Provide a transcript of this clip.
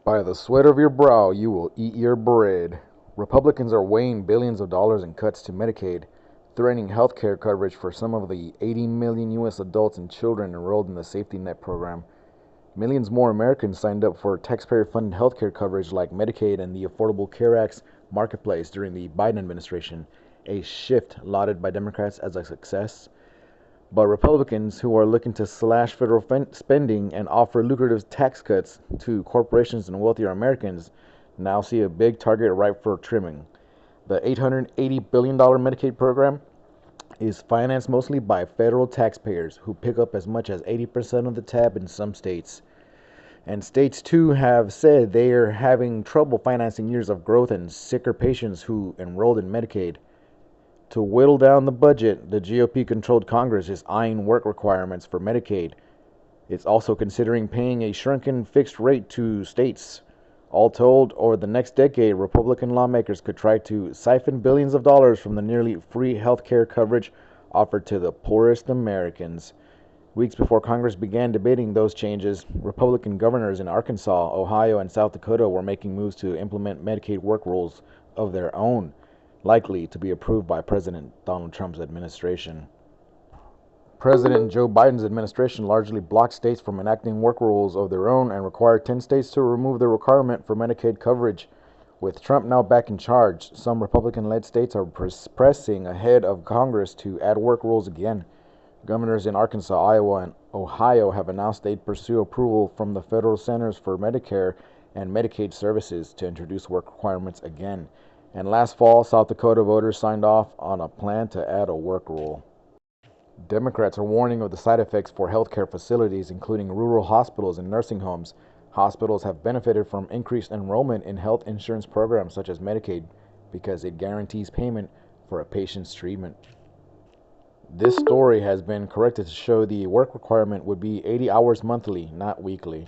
By the sweat of your brow, you will eat your bread. Republicans are weighing billions of dollars in cuts to Medicaid, threatening health care coverage for some of the 80 million U.S. adults and children enrolled in the safety net program. Millions more Americans signed up for taxpayer-funded health care coverage like Medicaid and the Affordable Care Act's marketplace during the Biden administration, a shift lauded by Democrats as a success. But Republicans, who are looking to slash federal spending and offer lucrative tax cuts to corporations and wealthier Americans, now see a big target ripe for trimming. The $880 billion Medicaid program is financed mostly by federal taxpayers, who pick up as much as 80% of the tab in some states. And states, too, have said they are having trouble financing years of growth and sicker patients who enrolled in Medicaid. To whittle down the budget, the GOP-controlled Congress is eyeing work requirements for Medicaid. It's also considering paying a shrunken fixed rate to states. All told, over the next decade, Republican lawmakers could try to siphon billions of dollars from the nearly free health care coverage offered to the poorest Americans. Weeks before Congress began debating those changes, Republican governors in Arkansas, Ohio, and South Dakota were making moves to implement Medicaid work rules of their own, likely to be approved by President Donald Trump's administration. President Joe Biden's administration largely blocked states from enacting work rules of their own and required 10 states to remove the requirement for Medicaid coverage. With Trump now back in charge, some Republican-led states are pressing ahead of Congress to add work rules again. Governors in Arkansas, Iowa, and Ohio have announced they'd pursue approval from the Federal Centers for Medicare and Medicaid Services to introduce work requirements again. And last fall, South Dakota voters signed off on a plan to add a work rule. Democrats are warning of the side effects for healthcare facilities, including rural hospitals and nursing homes. Hospitals have benefited from increased enrollment in health insurance programs such as Medicaid because it guarantees payment for a patient's treatment. This story has been corrected to show the work requirement would be 80 hours monthly, not weekly.